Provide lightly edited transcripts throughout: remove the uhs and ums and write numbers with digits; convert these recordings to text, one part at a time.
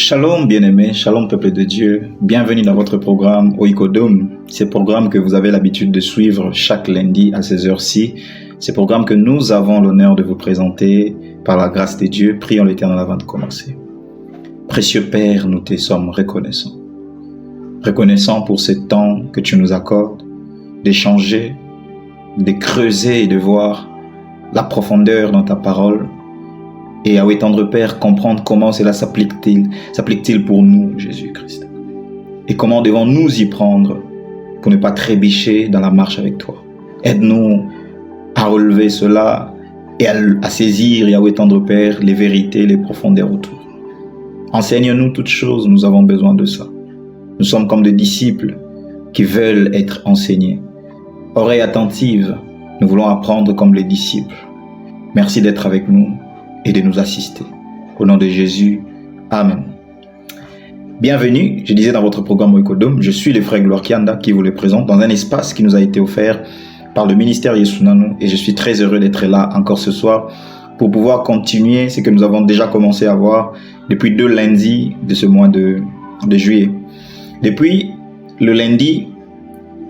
Shalom bien-aimés, shalom peuple de Dieu, bienvenue dans votre programme Oikodome, ce programme que vous avez l'habitude de suivre chaque lundi à ces heures-ci, ce programme que nous avons l'honneur de vous présenter par la grâce de Dieu. Prions l'Éternel avant de commencer. Précieux Père, nous te sommes reconnaissants. Reconnaissants pour ce temps que tu nous accordes, d'échanger, de creuser et de voir la profondeur dans ta parole. Et à tendre Père, comprendre comment cela s'applique-t-il pour nous, Jésus-Christ. Et comment devons-nous y prendre pour ne pas trébucher dans la marche avec toi. Aide-nous à relever cela et à saisir, Yahweh tendre Père, les vérités, les profondeurs autour. Enseigne-nous toutes choses, nous avons besoin de ça. Nous sommes comme des disciples qui veulent être enseignés. Oreille attentive, nous voulons apprendre comme les disciples. Merci d'être avec nous et de nous assister. Au nom de Jésus, Amen. Bienvenue, je disais dans votre programme Oikodome, je suis le frère Gloire Kianda qui vous le présente dans un espace qui nous a été offert par le ministère Yesunanu et je suis très heureux d'être là encore ce soir pour pouvoir continuer ce que nous avons déjà commencé à voir depuis 2 lundis de ce mois de juillet. Depuis le lundi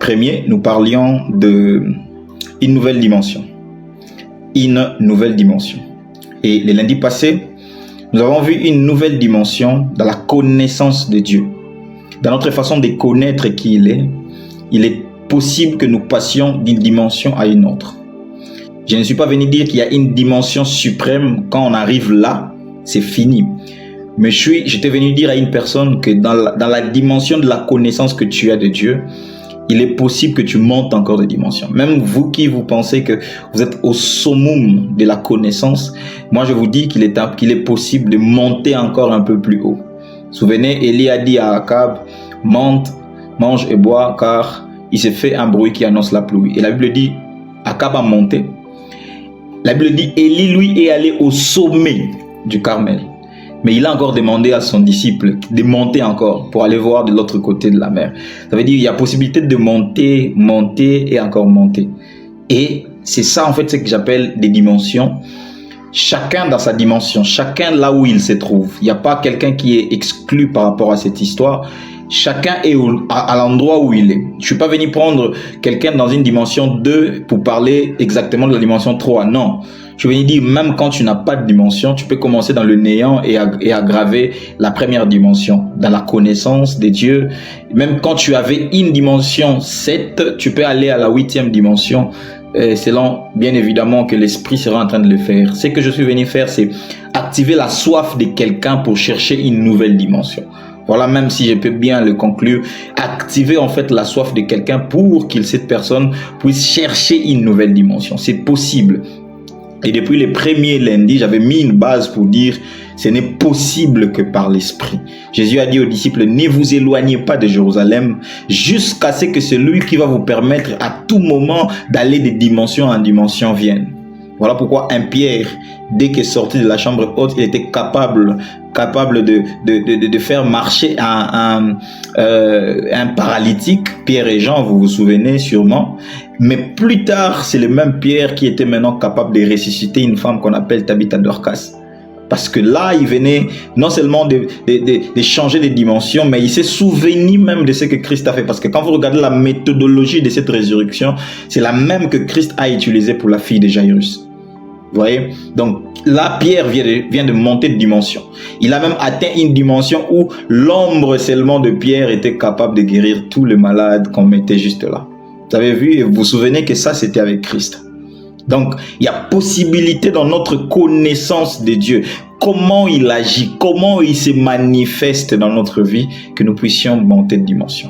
1er, nous parlions d'une nouvelle dimension. Une nouvelle dimension. Et le lundi passé, nous avons vu une nouvelle dimension dans la connaissance de Dieu. Dans notre façon de connaître qui il est possible que nous passions d'une dimension à une autre. Je ne suis pas venu dire qu'il y a une dimension suprême. Quand on arrive là, c'est fini. Mais j'étais venu dire à une personne que dans la dimension de la connaissance que tu as de Dieu, il est possible que tu montes encore de dimensions. Même vous qui vous pensez que vous êtes au summum de la connaissance, moi je vous dis qu'il est possible de monter encore un peu plus haut. Souvenez, Élie a dit à Akab, monte, mange et bois, car il s'est fait un bruit qui annonce la pluie. Et la Bible dit, Akab a monté. La Bible dit, Élie lui est allé au sommet du Carmel. Mais il a encore demandé à son disciple de monter encore pour aller voir de l'autre côté de la mer. Ça veut dire qu'il y a possibilité de monter et encore monter. Et c'est ça en fait ce que j'appelle des dimensions. Chacun dans sa dimension, chacun là où il se trouve. Il n'y a pas quelqu'un qui est exclu par rapport à cette histoire. Chacun est à l'endroit où il est. Je ne suis pas venu prendre quelqu'un dans une dimension 2 pour parler exactement de la dimension 3. Non. Je vais dire, même quand tu n'as pas de dimension, tu peux commencer dans le néant et aggraver la première dimension, dans la connaissance de Dieu. Même quand tu avais une dimension 7, tu peux aller à la 8e dimension, selon bien évidemment que l'esprit sera en train de le faire. Ce que je suis venu faire, c'est activer la soif de quelqu'un pour chercher une nouvelle dimension. Voilà, même si je peux bien le conclure, activer en fait la soif de quelqu'un pour que cette personne puisse chercher une nouvelle dimension. C'est possible. Et depuis les premiers lundis, j'avais mis une base pour dire ce n'est possible que par l'Esprit. Jésus a dit aux disciples, ne vous éloignez pas de Jérusalem jusqu'à ce que celui qui va vous permettre à tout moment d'aller de dimension en dimension vienne. Voilà pourquoi un Pierre, dès qu'il est sorti de la chambre haute, il était capable de faire marcher un paralytique, Pierre et Jean, vous vous souvenez sûrement. Mais plus tard, c'est le même Pierre qui était maintenant capable de ressusciter une femme qu'on appelle Tabitha Dorcas. Parce que là, il venait non seulement de changer de dimension, mais il s'est souvenu même de ce que Christ a fait. Parce que quand vous regardez la méthodologie de cette résurrection, c'est la même que Christ a utilisée pour la fille de Jairus. Vous voyez? Donc là, Pierre vient de monter de dimension. Il a même atteint une dimension où l'ombre seulement de Pierre était capable de guérir tous les malades qu'on mettait juste là. Vous avez vu, et vous vous souvenez que ça, c'était avec Christ. Donc, il y a possibilité dans notre connaissance de Dieu, comment il agit, comment il se manifeste dans notre vie, que nous puissions monter de dimension.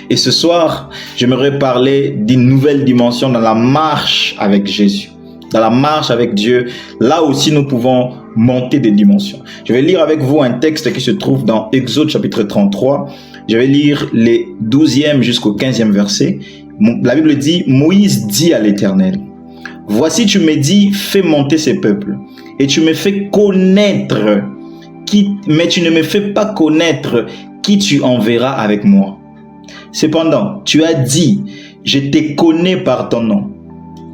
Et ce soir, j'aimerais parler d'une nouvelle dimension dans la marche avec Jésus. Dans la marche avec Dieu, là aussi nous pouvons monter des dimensions. Je vais lire avec vous un texte qui se trouve dans Exode chapitre 33. Je vais lire les 12e jusqu'au 15e versets. La Bible dit, Moïse dit à l'Éternel, voici tu me dis, fais monter ces peuples, et tu me fais connaître, mais tu ne me fais pas connaître qui tu enverras avec moi. Cependant, tu as dit, je te connais par ton nom,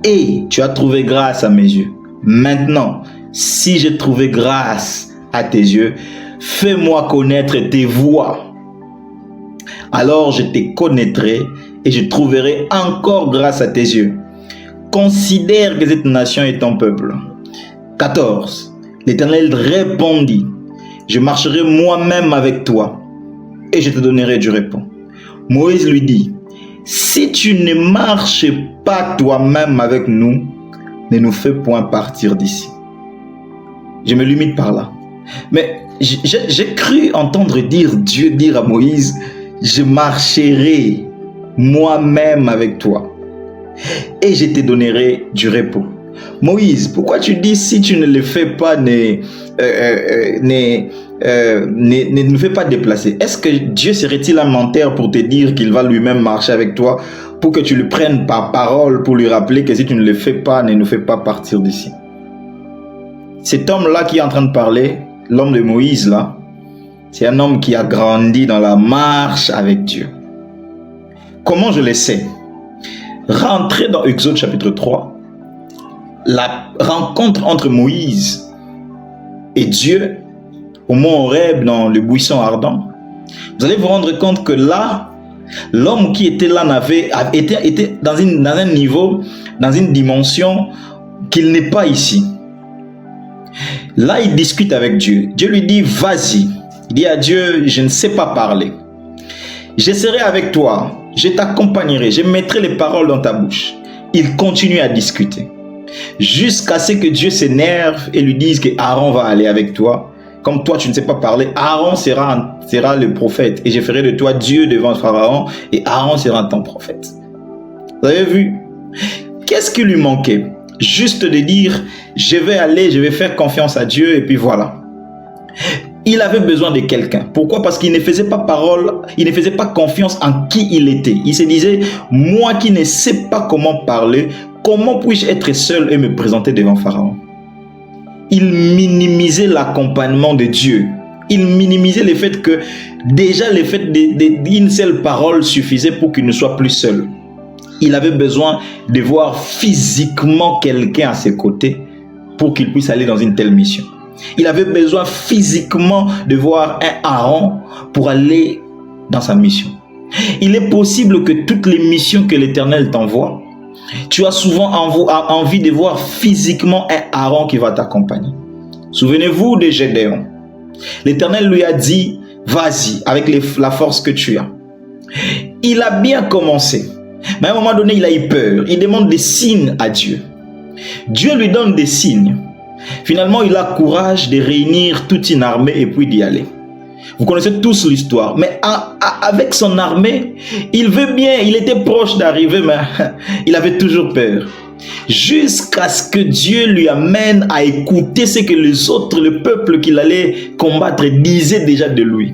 et tu as trouvé grâce à mes yeux. Maintenant, si j'ai trouvé grâce à tes yeux, Fais-moi connaître tes voies. Alors je te connaîtrai et je trouverai encore grâce à tes yeux. Considère que cette nation est ton peuple. 14. L'Éternel répondit, je marcherai moi-même avec toi et je te donnerai du repos. Moïse lui dit, si tu ne marches pas toi-même avec nous, ne nous fais point partir d'ici. Je me limite par là. Mais j'ai cru entendre Dieu dire à Moïse, je marcherai moi-même avec toi et je te donnerai du repos. Moïse, pourquoi tu dis si tu ne le fais pas, ne nous fais pas déplacer? Est-ce que Dieu serait-il un menteur pour te dire qu'il va lui-même marcher avec toi pour que tu le prennes par parole pour lui rappeler que si tu ne le fais pas, ne nous fais pas partir d'ici? Cet homme-là qui est en train de parler, l'homme de Moïse là, c'est un homme qui a grandi dans la marche avec Dieu. Comment je le sais? Rentrez dans Exode chapitre 3, la rencontre entre Moïse et Dieu au mont Horeb dans le buisson ardent. Vous allez vous rendre compte que là, l'homme qui était là était dans un niveau, dans une dimension qu'il n'est pas ici. Là, il discute avec Dieu. Dieu lui dit, vas-y. Il dit à Dieu, je ne sais pas parler. Je serai avec toi, je t'accompagnerai, je mettrai les paroles dans ta bouche. Il continue à discuter. Jusqu'à ce que Dieu s'énerve et lui dise que Aaron va aller avec toi. Comme toi, tu ne sais pas parler, Aaron sera le prophète. Et je ferai de toi Dieu devant Pharaon et Aaron sera ton prophète. Vous avez vu? Qu'est-ce qui lui manquait? Juste de dire, je vais aller, je vais faire confiance à Dieu et puis voilà. Il avait besoin de quelqu'un. Pourquoi? Parce qu'il ne faisait pas il ne faisait pas confiance en qui il était. Il se disait, moi qui ne sais pas comment parler, comment puis-je être seul et me présenter devant Pharaon? Il minimisait l'accompagnement de Dieu. Il minimisait le fait que déjà le fait d'une seule parole suffisait pour qu'il ne soit plus seul. Il avait besoin de voir physiquement quelqu'un à ses côtés pour qu'il puisse aller dans une telle mission. Il avait besoin physiquement de voir un Aaron pour aller dans sa mission. Il est possible que toutes les missions que l'Éternel t'envoie, tu as souvent envie de voir physiquement un Aaron qui va t'accompagner. Souvenez-vous de Gédéon. L'Éternel lui a dit, vas-y, avec la force que tu as. Il a bien commencé. Mais à un moment donné, il a eu peur. Il demande des signes à Dieu. Dieu lui donne des signes. Finalement, il a courage de réunir toute une armée et puis d'y aller. Vous connaissez tous l'histoire. Mais avec son armée, il veut bien, il était proche d'arriver, mais il avait toujours peur. Jusqu'à ce que Dieu lui amène à écouter ce que les autres, le peuple qu'il allait combattre, disaient déjà de lui.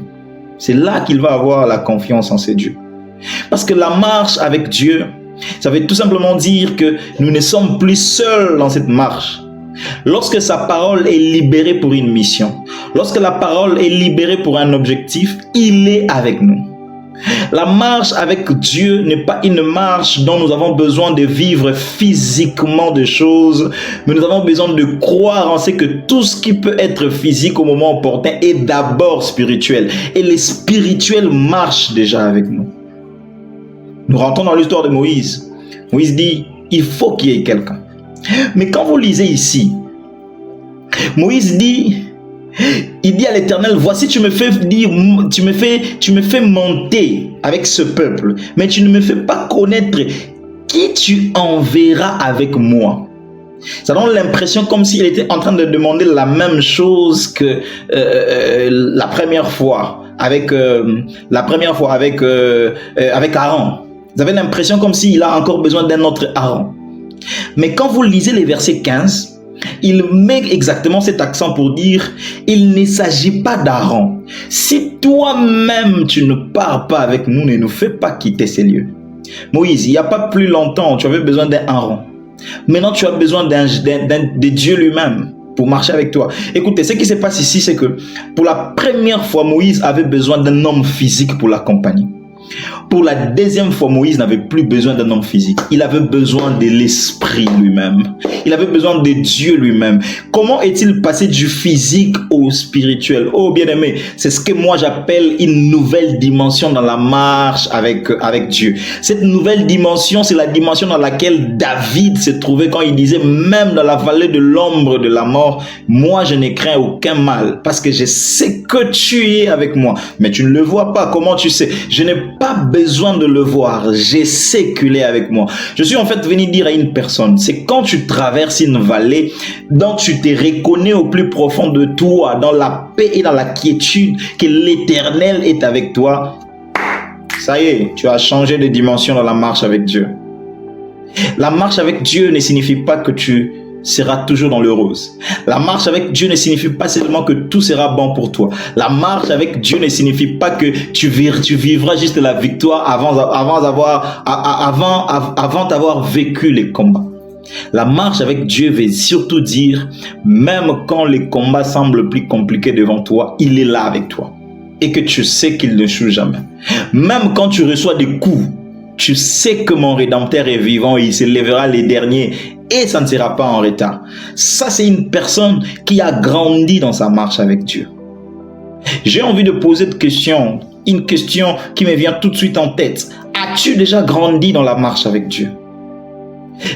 C'est là qu'il va avoir la confiance en ses dieux. Parce que la marche avec Dieu, ça veut tout simplement dire que nous ne sommes plus seuls dans cette marche. Lorsque sa parole est libérée pour une mission, lorsque la parole est libérée pour un objectif, il est avec nous. La marche avec Dieu n'est pas une marche dont nous avons besoin de vivre physiquement des choses, mais nous avons besoin de croire en ce que tout ce qui peut être physique au moment opportun est d'abord spirituel. Et les spirituels marchent déjà avec nous. Nous rentrons dans l'histoire de Moïse. Moïse dit, il faut qu'il y ait quelqu'un. Mais quand vous lisez ici, Moïse dit, il dit à l'Éternel, voici tu me fais monter avec ce peuple, mais tu ne me fais pas connaître qui tu enverras avec moi. Ça donne l'impression comme s'il était en train de demander la même chose que la première fois avec Aaron. Vous avez l'impression comme s'il a encore besoin d'un autre Aaron. Mais quand vous lisez les versets 15, il met exactement cet accent pour dire, il ne s'agit pas d'Aaron. Si toi-même tu ne pars pas avec nous, ne nous fais pas quitter ces lieux. Moïse, il n'y a pas plus longtemps, tu avais besoin d'un Aaron. Maintenant, tu as besoin de Dieu lui-même pour marcher avec toi. Écoutez, ce qui se passe ici, c'est que pour la première fois, Moïse avait besoin d'un homme physique pour l'accompagner. Pour la deuxième fois, Moïse n'avait plus besoin d'un homme physique. Il avait besoin de l'esprit lui-même. Il avait besoin de Dieu lui-même. Comment est-il passé du physique au spirituel? Oh bien-aimé, c'est ce que moi j'appelle une nouvelle dimension dans la marche avec Dieu. Cette nouvelle dimension, c'est la dimension dans laquelle David s'est trouvé quand il disait, même dans la vallée de l'ombre de la mort, moi je n'ai craint aucun mal parce que je sais que tu es avec moi. Mais tu ne le vois pas. Comment tu sais? Je n'ai pas besoin de le voir. Je sais qu'il est avec moi. Je suis en fait venu dire à une personne, c'est quand tu traverses une vallée dont tu te reconnais au plus profond de toi, dans la paix et dans la quiétude, que l'Éternel est avec toi. Ça y est, tu as changé de dimension dans la marche avec Dieu. La marche avec Dieu ne signifie pas que tu seras toujours dans le rose. La marche avec Dieu ne signifie pas seulement que tout sera bon pour toi. La marche avec Dieu ne signifie pas que tu vivras juste la victoire avant d'avoir vécu les combats. La marche avec Dieu veut surtout dire, même quand les combats semblent plus compliqués devant toi, il est là avec toi. Et que tu sais qu'il ne joue jamais. Même quand tu reçois des coups, tu sais que mon Rédempteur est vivant et il se lèvera les derniers et ça ne sera pas en retard. Ça, c'est une personne qui a grandi dans sa marche avec Dieu. J'ai envie de poser une question qui me vient tout de suite en tête. As-tu déjà grandi dans la marche avec Dieu?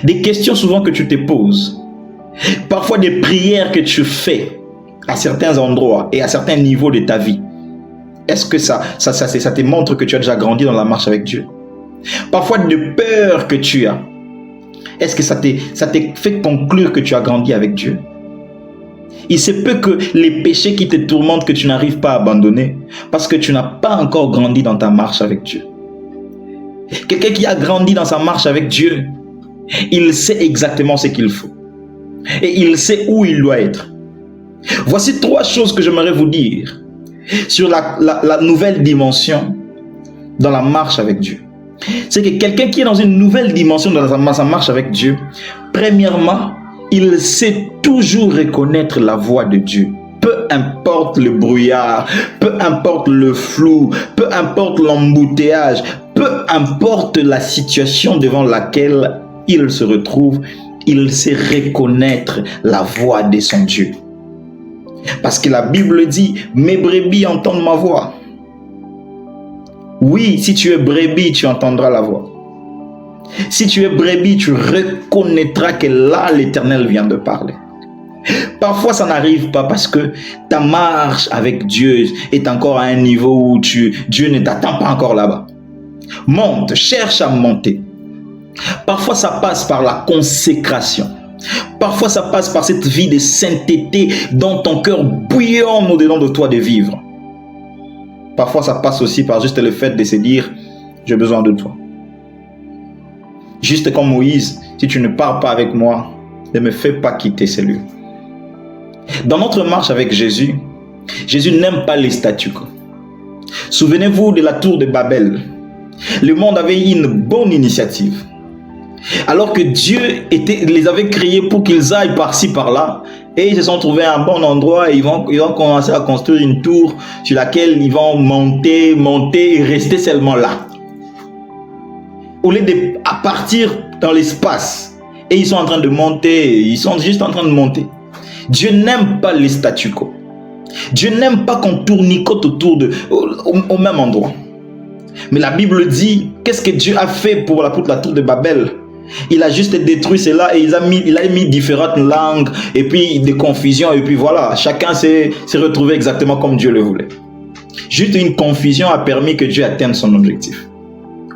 Des questions souvent que tu te poses. Parfois des prières que tu fais à certains endroits et à certains niveaux de ta vie. Est-ce que ça te montre que tu as déjà grandi dans la marche avec Dieu? Parfois de peur que tu as. Est-ce que ça te fait conclure que tu as grandi avec Dieu? Il se peut que les péchés qui te tourmentent, que tu n'arrives pas à abandonner, parce que tu n'as pas encore grandi dans ta marche avec Dieu. Quelqu'un qui a grandi dans sa marche avec Dieu, il sait exactement ce qu'il faut. Et il sait où il doit être. Voici 3 choses que j'aimerais vous dire sur la nouvelle dimension dans la marche avec Dieu. C'est que quelqu'un qui est dans une nouvelle dimension dans sa marche avec Dieu, premièrement, il sait toujours reconnaître la voix de Dieu. Peu importe le brouillard, peu importe le flou, peu importe l'embouteillage, peu importe la situation devant laquelle il se retrouve, il sait reconnaître la voix de son Dieu. Parce que la Bible dit, mes brebis entendent ma voix. Oui, si tu es brebis, tu entendras la voix. Si tu es brebis, tu reconnaîtras que là, l'Éternel vient de parler. Parfois, ça n'arrive pas parce que ta marche avec Dieu est encore à un niveau où Dieu ne t'attend pas encore là-bas. Monte, cherche à monter. Parfois, ça passe par la consécration. Parfois, ça passe par cette vie de sainteté dont ton cœur bouillonne au-dedans de toi de vivre. Parfois, ça passe aussi par juste le fait de se dire, j'ai besoin de toi. Juste comme Moïse, si tu ne pars pas avec moi, ne me fais pas quitter ces lieux. Dans notre marche avec Jésus, Jésus n'aime pas les statu quo. Souvenez-vous de la tour de Babel. Le monde avait une bonne initiative. Alors que Dieu les avait créés pour qu'ils aillent par-ci, par-là, et ils se sont trouvés à un bon endroit et ils vont commencer à construire une tour sur laquelle ils vont monter et rester seulement là. Au lieu de partir dans l'espace, et ils sont en train de monter, ils sont juste en train de monter. Dieu n'aime pas les statu quo. Dieu n'aime pas qu'on tournicote au même endroit. Mais la Bible dit, qu'est-ce que Dieu a fait pour la tour de Babel? Il a juste détruit cela et il a mis différentes langues et puis des confusions et puis voilà, chacun s'est retrouvé exactement comme Dieu le voulait. Juste une confusion a permis que Dieu atteigne son objectif.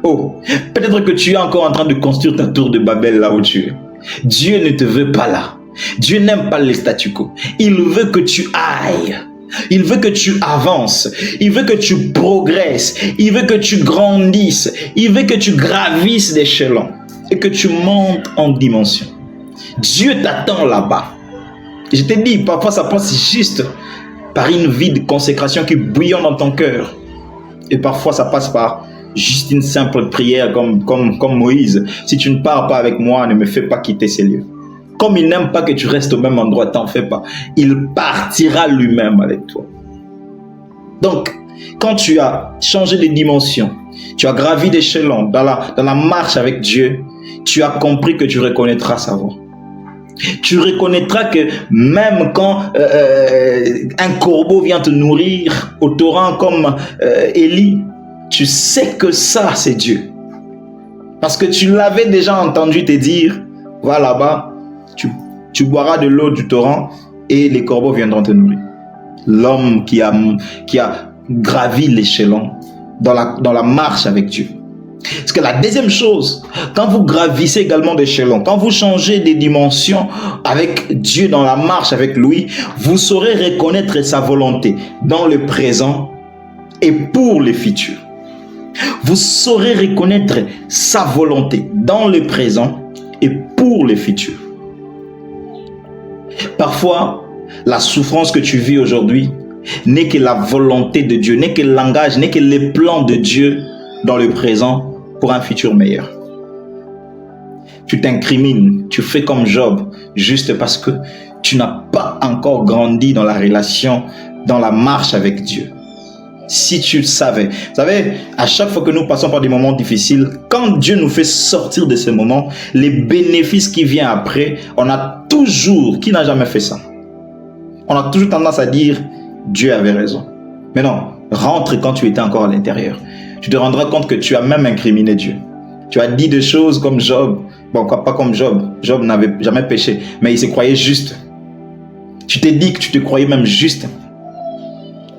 Oh, peut-être que tu es encore en train de construire ta tour de Babel là où tu es. Dieu ne te veut pas là. Dieu n'aime pas les statu quo. Il veut que tu ailles. Il veut que tu avances. Il veut que tu progresses. Il veut que tu grandisses. Il veut que tu gravisses d'échelons et que tu montes en dimension. Dieu t'attend là-bas. Je te dis, parfois ça passe juste par une vie de consécration qui bouillonne dans ton cœur. Et parfois ça passe par juste une simple prière comme Moïse. Si tu ne pars pas avec moi, ne me fais pas quitter ces lieux. Comme il n'aime pas que tu restes au même endroit, t'en fais pas. Il partira lui-même avec toi. Donc, quand tu as changé de dimension, tu as gravi d'échelons dans la marche avec Dieu, tu as compris que tu reconnaîtras sa voix. Tu reconnaîtras que même quand un corbeau vient te nourrir au torrent comme Élie, tu sais que ça c'est Dieu. Parce que tu l'avais déjà entendu te dire, va là-bas, tu boiras de l'eau du torrent et les corbeaux viendront te nourrir. L'homme qui a gravi l'échelon dans la marche avec Dieu. Parce que la deuxième chose, quand vous gravissez également d'échelon, quand vous changez des dimensions avec Dieu dans la marche avec lui, vous saurez reconnaître sa volonté dans le présent et pour le futur. Vous saurez reconnaître sa volonté dans le présent et pour le futur. Parfois, la souffrance que tu vis aujourd'hui n'est que la volonté de Dieu, n'est que le langage, n'est que les plans de Dieu dans le présent pour un futur meilleur. Tu t'incrimines, tu fais comme Job, juste parce que tu n'as pas encore grandi dans la relation, dans la marche avec Dieu. Si tu le savais. Vous savez, à chaque fois que nous passons par des moments difficiles, quand Dieu nous fait sortir de ces moments, les bénéfices qui viennent après, on a toujours, qui n'a jamais fait ça? On a toujours tendance à dire, Dieu avait raison. Mais non, rentre quand tu étais encore à l'intérieur. Tu te rendras compte que tu as même incriminé Dieu. Tu as dit des choses comme Job. Bon, pas comme Job. Job n'avait jamais péché, mais il se croyait juste. Tu t'es dit que tu te croyais même juste.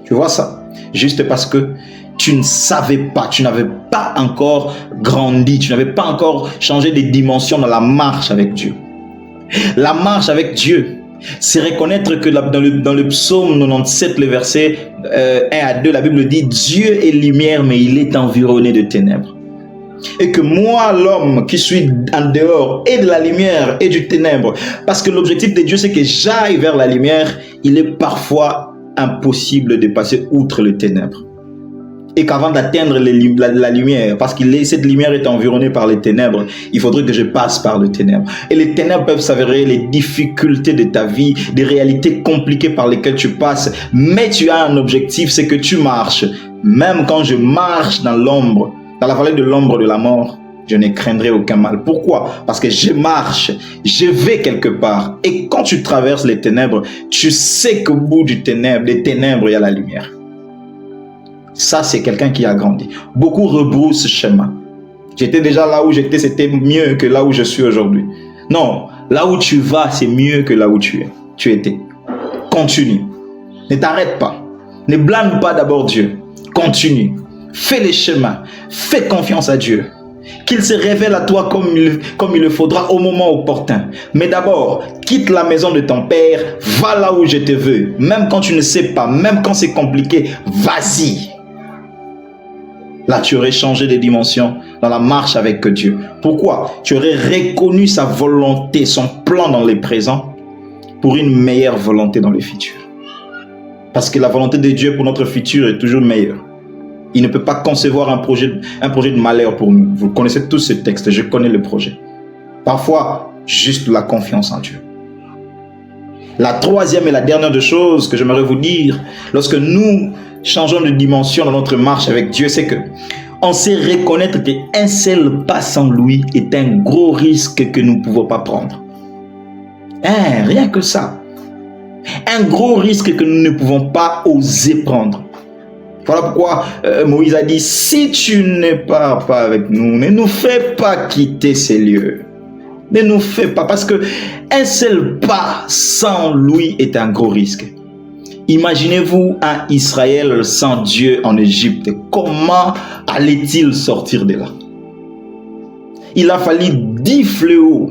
Tu vois ça? Juste parce que tu ne savais pas, tu n'avais pas encore grandi, tu n'avais pas encore changé de dimension dans la marche avec Dieu. La marche avec Dieu, c'est reconnaître que dans le psaume 97, le verset 1 à 2, la Bible dit « Dieu est lumière, mais il est environné de ténèbres. » Et que moi, l'homme qui suis en dehors et de la lumière et du ténèbre, parce que l'objectif de Dieu, c'est que j'aille vers la lumière, il est parfois impossible de passer outre les ténèbres. Et qu'avant d'atteindre la lumière, parce que cette lumière est environnée par les ténèbres, il faudrait que je passe par les ténèbres. Et les ténèbres peuvent s'avérer les difficultés de ta vie, des réalités compliquées par lesquelles tu passes. Mais tu as un objectif, c'est que tu marches. Même quand je marche dans l'ombre, dans la vallée de l'ombre de la mort, je ne craindrai aucun mal. Pourquoi? Parce que je marche, je vais quelque part. Et quand tu traverses les ténèbres, tu sais qu'au bout des ténèbres, il y a la lumière. Ça, c'est quelqu'un qui a grandi. Beaucoup rebroussent chemin. J'étais déjà là où j'étais, c'était mieux que là où je suis aujourd'hui. Non, là où tu vas, c'est mieux que là où tu étais. Continue. Ne t'arrête pas. Ne blâme pas d'abord Dieu. Continue. Fais les chemins. Fais confiance à Dieu. Qu'il se révèle à toi comme il le faudra au moment opportun. Mais d'abord, quitte la maison de ton père, va là où je te veux. Même quand tu ne sais pas, même quand c'est compliqué, vas-y. Là, tu aurais changé de dimension dans la marche avec Dieu. Pourquoi? Tu aurais reconnu sa volonté, son plan dans le présent pour une meilleure volonté dans le futur. Parce que la volonté de Dieu pour notre futur est toujours meilleure. Il ne peut pas concevoir un projet de malheur pour nous. Vous connaissez tous ce texte, je connais le projet. Parfois, juste la confiance en Dieu. La troisième et la dernière des choses que j'aimerais vous dire, lorsque nous changeons de dimension dans notre marche avec Dieu, c'est que on sait reconnaître qu'un seul pas sans lui est un gros risque que nous ne pouvons pas prendre. Rien que ça. Un gros risque que nous ne pouvons pas oser prendre. Voilà pourquoi Moïse a dit, si tu ne pars pas avec nous, ne nous fais pas quitter ces lieux. Ne nous fais pas, parce que un seul pas sans lui est un gros risque. Imaginez-vous un Israël sans Dieu en Égypte. Comment allait-il sortir de là? Il a fallu 10 fléaux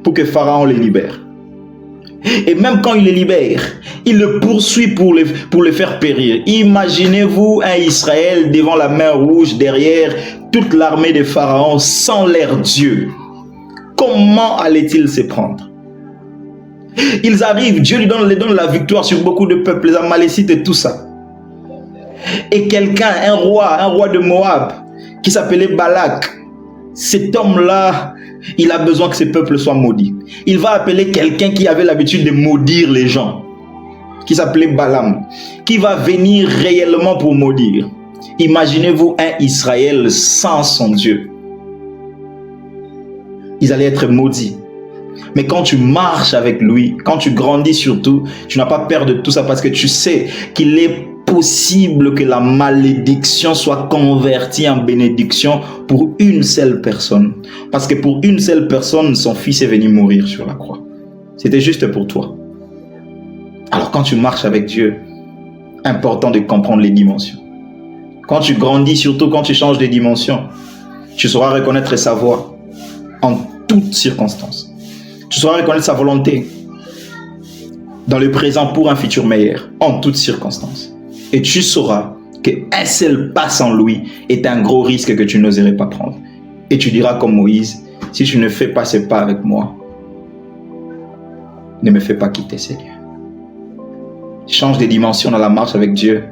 pour que Pharaon les libère. Et même quand il les libère, il le poursuit pour le faire périr. Imaginez-vous un Israël devant la mer Rouge, derrière toute l'armée de Pharaon, sans leur Dieu. Comment allait-il se prendre? Ils arrivent, Dieu lui donne la victoire sur beaucoup de peuples, les Amalécites et tout ça. Et quelqu'un, un roi de Moab, qui s'appelait Balak, cet homme-là, il a besoin que ce peuple soit maudit. Il va appeler quelqu'un qui avait l'habitude de maudire les gens, qui s'appelait Balaam, qui va venir réellement pour maudire. Imaginez-vous un Israël sans son Dieu. Ils allaient être maudits. Mais quand tu marches avec lui, quand tu grandis surtout, tu n'as pas peur de tout ça parce que tu sais qu'il est possible que la malédiction soit convertie en bénédiction pour une seule personne. Parce que pour une seule personne, son fils est venu mourir sur la croix. C'était juste pour toi. Alors quand tu marches avec Dieu, important de comprendre les dimensions. Quand tu grandis, surtout quand tu changes de dimension, tu sauras reconnaître sa voix en toutes circonstances. Tu sauras reconnaître sa volonté dans le présent pour un futur meilleur, en toutes circonstances. Et tu sauras qu'un seul pas sans lui est un gros risque que tu n'oserais pas prendre. Et tu diras comme Moïse, si tu ne fais pas ce pas avec moi, ne me fais pas quitter ces lieux. Change de dimension dans la marche avec Dieu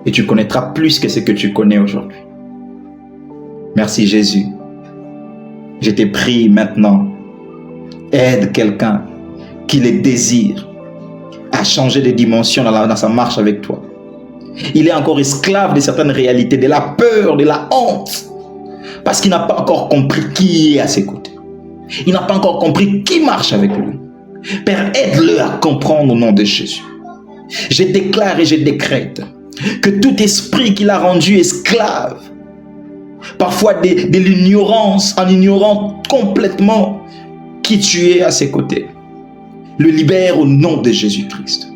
et tu connaîtras plus que ce que tu connais aujourd'hui. Merci Jésus. Je te prie maintenant, aide quelqu'un qui le désire à changer de dimension dans sa marche avec toi. Il est encore esclave de certaines réalités, de la peur, de la honte, parce qu'il n'a pas encore compris qui est à ses côtés. Il n'a pas encore compris qui marche avec lui. Père, aide-le à comprendre au nom de Jésus. Je déclare et je décrète que tout esprit qui l'a rendu esclave, parfois de l'ignorance, en ignorant complètement qui tu es à ses côtés, le libère au nom de Jésus-Christ.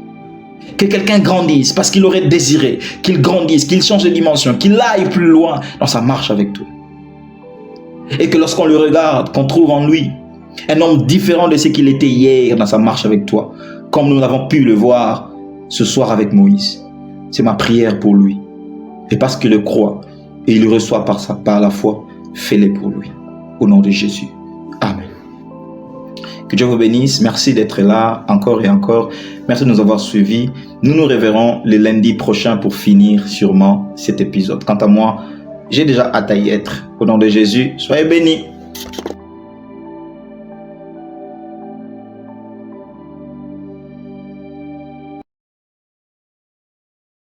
Que quelqu'un grandisse parce qu'il aurait désiré, qu'il grandisse, qu'il change de dimension, qu'il aille plus loin dans sa marche avec toi. Et que lorsqu'on le regarde, qu'on trouve en lui un homme différent de ce qu'il était hier dans sa marche avec toi, comme nous avons pu le voir ce soir avec Moïse. C'est ma prière pour lui. Et parce qu'il le croit et il le reçoit par la foi, fais-le pour lui. Au nom de Jésus. Amen. Que Dieu vous bénisse. Merci d'être là encore et encore. Merci de nous avoir suivis. Nous nous reverrons le lundi prochain pour finir sûrement cet épisode. Quant à moi, j'ai déjà hâte à y être. Au nom de Jésus, soyez bénis.